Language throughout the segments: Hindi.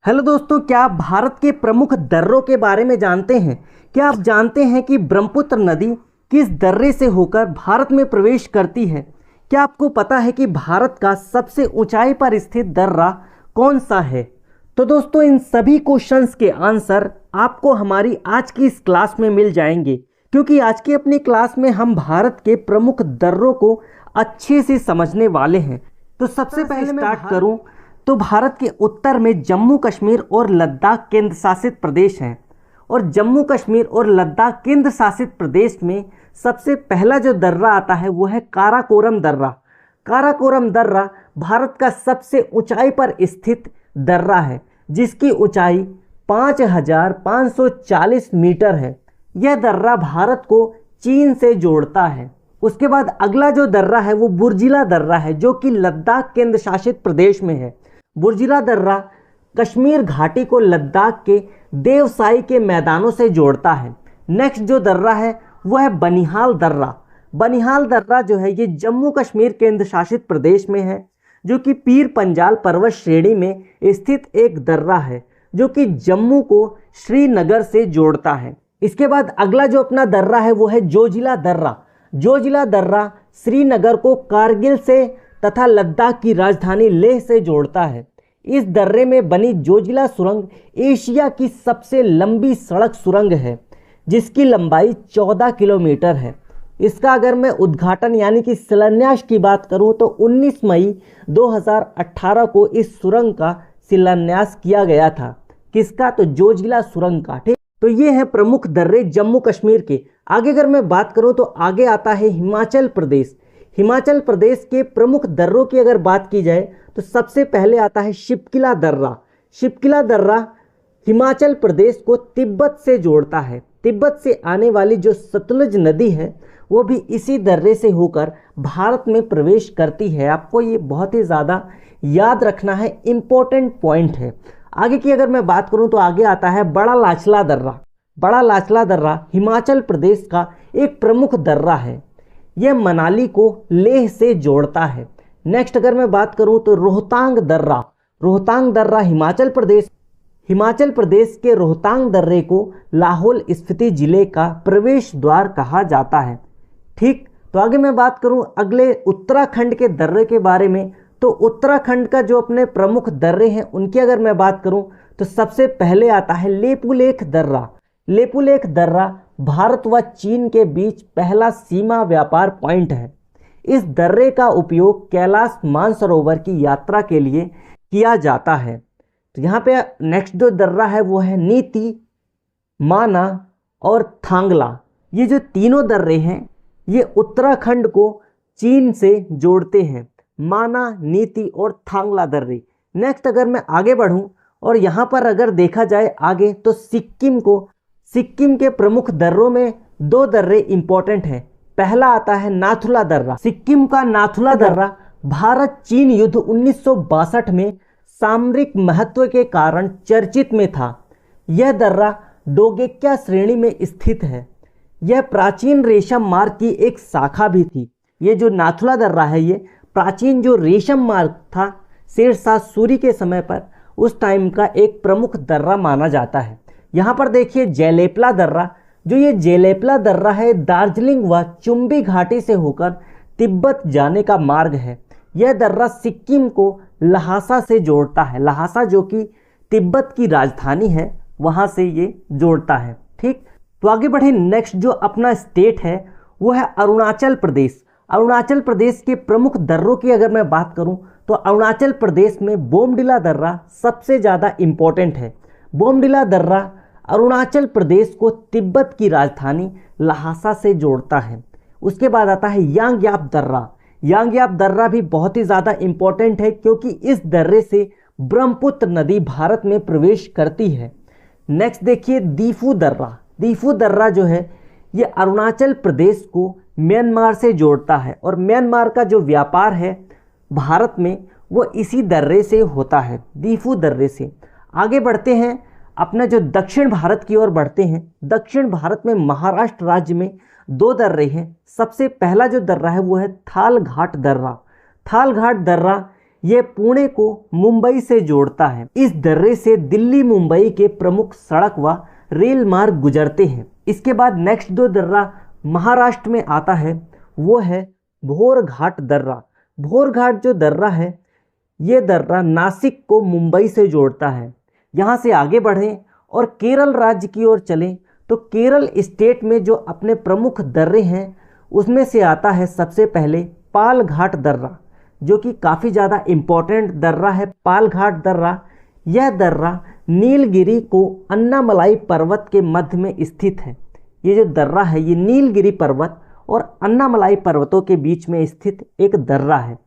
हेलो दोस्तों, क्या आप भारत के प्रमुख दर्रों के बारे में जानते हैं? क्या आप जानते हैं कि ब्रह्मपुत्र नदी किस दर्रे से होकर भारत में प्रवेश करती है? क्या आपको पता है कि भारत का सबसे ऊंचाई पर स्थित दर्रा कौन सा है? तो दोस्तों, इन सभी क्वेश्चंस के आंसर आपको हमारी आज की इस क्लास में मिल जाएंगे, क्योंकि आज की अपनी क्लास में हम भारत के प्रमुख दर्रों को अच्छे से समझने वाले हैं। तो सबसे पहले स्टार्ट करूं तो भारत के उत्तर में जम्मू कश्मीर और लद्दाख केंद्र शासित प्रदेश हैं, और जम्मू कश्मीर और लद्दाख केंद्र शासित प्रदेश में सबसे पहला जो दर्रा आता है वो है काराकोरम दर्रा। काराकोरम दर्रा भारत का सबसे ऊंचाई पर स्थित दर्रा है, जिसकी ऊंचाई 5540 मीटर है। यह दर्रा भारत को चीन से जोड़ता है। उसके बाद अगला जो दर्रा है वो बुर्जिला दर्रा है, जो कि लद्दाख केंद्र शासित प्रदेश में है। बुर्जिला दर्रा कश्मीर घाटी को लद्दाख के देवसाई के मैदानों से जोड़ता है। नेक्स्ट जो दर्रा है वो है बनिहाल दर्रा। बनिहाल दर्रा जो है ये जम्मू कश्मीर केंद्र शासित प्रदेश में है, जो कि पीर पंजाल पर्वत श्रेणी में स्थित एक दर्रा है, जो कि जम्मू को श्रीनगर से जोड़ता है। इसके बाद अगला जो अपना दर्रा है वो है जोजिला दर्रा। जोजिला दर्रा श्रीनगर को कारगिल से तथा लद्दाख की राजधानी लेह से जोड़ता है। इस दर्रे में बनी जोजिला सुरंग एशिया की सबसे लंबी सड़क सुरंग है, जिसकी लंबाई 14 किलोमीटर है। इसका अगर मैं उद्घाटन यानी कि शिलान्यास की बात करूं तो 19 मई 2018 को इस सुरंग का शिलान्यास किया गया था। किसका? तो जोजिला सुरंग का। ठीक, तो ये है प्रमुख दर्रे जम्मू कश्मीर के। आगे अगर मैं बात करूं तो आगे आता है हिमाचल प्रदेश। हिमाचल प्रदेश के प्रमुख दर्रों की अगर बात की जाए तो सबसे पहले आता है शिपकिला दर्रा। शिपकिला दर्रा हिमाचल प्रदेश को तिब्बत से जोड़ता है। तिब्बत से आने वाली जो सतलुज नदी है वो भी इसी दर्रे से होकर भारत में प्रवेश करती है। आपको ये बहुत ही ज़्यादा याद रखना है, इम्पोर्टेंट पॉइंट है। आगे की अगर मैं बात करूं तो आगे आता है बड़ा लाचला दर्रा। बड़ा लाचला दर्रा हिमाचल प्रदेश का एक प्रमुख दर्रा है। यह मनाली को लेह से जोड़ता है। नेक्स्ट अगर मैं बात करूं तो रोहतांग दर्रा। रोहतांग दर्रा हिमाचल प्रदेश के रोहतांग दर्रे को लाहौल स्पीति जिले का प्रवेश द्वार कहा जाता है। ठीक, तो आगे मैं बात करूं अगले उत्तराखंड के दर्रे के बारे में, तो उत्तराखंड का जो अपने प्रमुख दर्रे हैं उनकी अगर मैं बात करूं तो सबसे पहले आता है लेपुलेख दर्रा। लेपुलेख दर्रा भारत व चीन के बीच पहला सीमा व्यापार पॉइंट है। इस दर्रे का उपयोग कैलाश मानसरोवर की यात्रा के लिए किया जाता है। तो यहाँ पे नेक्स्ट जो दर्रा है वो है नीति, माना और थांगला। ये जो तीनों दर्रे हैं ये उत्तराखंड को चीन से जोड़ते हैं। माना, नीति और थांगला दर्रे। नेक्स्ट अगर मैं आगे बढ़ूं और यहाँ पर अगर देखा जाए आगे तो सिक्किम के प्रमुख दर्रों में दो दर्रे इंपॉर्टेंट हैं। पहला आता है नाथुला दर्रा। सिक्किम का नाथुला दर्रा भारत चीन युद्ध 1962 में सामरिक महत्व के कारण चर्चित में था। यह दर्रा डोगेक्या श्रेणी में स्थित है। यह प्राचीन रेशम मार्ग की एक शाखा भी थी। ये जो नाथुला दर्रा है ये प्राचीन जो रेशम मार्ग था शेरशाह सूरी के समय पर, उस टाइम का एक प्रमुख दर्रा माना जाता है। यहाँ पर देखिए जेलेपला दर्रा। जो ये जेलेपला दर्रा है दार्जिलिंग व चुम्बी घाटी से होकर तिब्बत जाने का मार्ग है। यह दर्रा सिक्किम को लहासा से जोड़ता है। लहासा जो कि तिब्बत की राजधानी है, वहाँ से ये जोड़ता है। ठीक, तो आगे बढ़े। नेक्स्ट जो अपना स्टेट है वो है अरुणाचल प्रदेश। अरुणाचल प्रदेश के प्रमुख दर्रों की अगर मैं बात करूँ तो अरुणाचल प्रदेश में बोमडिला दर्रा सबसे ज़्यादा इम्पोर्टेंट है। बोमडिला दर्रा अरुणाचल प्रदेश को तिब्बत की राजधानी लहासा से जोड़ता है। उसके बाद आता है यांग्याप दर्रा। यांग्याप दर्रा भी बहुत ही ज़्यादा इम्पोर्टेंट है, क्योंकि इस दर्रे से ब्रह्मपुत्र नदी भारत में प्रवेश करती है। नेक्स्ट देखिए दीफू दर्रा। दीफू दर्रा जो है ये अरुणाचल प्रदेश को म्यांमार से जोड़ता है, और म्यांमार का जो व्यापार है भारत में वो इसी दर्रे से होता है, दीफू दर्रे से। आगे बढ़ते हैं, अपना जो दक्षिण भारत की ओर बढ़ते हैं। दक्षिण भारत में महाराष्ट्र राज्य में दो दर्रे हैं। सबसे पहला जो दर्रा है वो है थाल घाट दर्रा। थाल घाट दर्रा ये पुणे को मुंबई से जोड़ता है। इस दर्रे से दिल्ली मुंबई के प्रमुख सड़क व रेल मार्ग गुजरते हैं। इसके बाद नेक्स्ट जो दर्रा महाराष्ट्र में आता है वो है भोरघाट दर्रा। भोरघाट जो दर्रा है ये दर्रा नासिक को मुंबई से जोड़ता है। यहाँ से आगे बढ़ें और केरल राज्य की ओर चलें तो केरल स्टेट में जो अपने प्रमुख दर्रे हैं उसमें से आता है सबसे पहले पालघाट दर्रा, जो कि काफ़ी ज़्यादा इम्पोर्टेंट दर्रा है। पालघाट दर्रा, यह दर्रा नीलगिरी को अन्नामलाई पर्वत के मध्य में स्थित है। ये जो दर्रा है ये नीलगिरी पर्वत और अन्नामलाई पर्वतों के बीच में स्थित एक दर्रा है।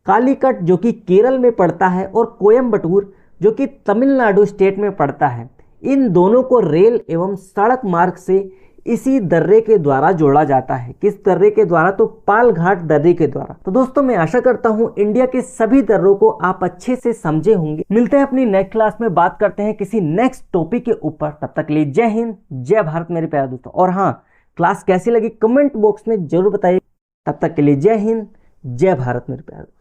कालीकट जो कि केरल में पड़ता है और कोयम्बटूर जो कि तमिलनाडु स्टेट में पड़ता है, इन दोनों को रेल एवं सड़क मार्ग से इसी दर्रे के द्वारा जोड़ा जाता है। किस दर्रे के द्वारा? तो पालघाट दर्रे के द्वारा। तो दोस्तों मैं आशा करता हूं इंडिया के सभी दर्रों को आप अच्छे से समझे होंगे। मिलते हैं अपनी नेक्स्ट क्लास में, बात करते हैं किसी नेक्स्ट टॉपिक के ऊपर। तब तक के लिए जय हिंद, जय भारत मेरे प्यारे दोस्तों। और हाँ, क्लास कैसी लगी कमेंट बॉक्स में जरूर बताइए। तब तक के लिए जय हिंद, जय भारत मेरे प्यारे।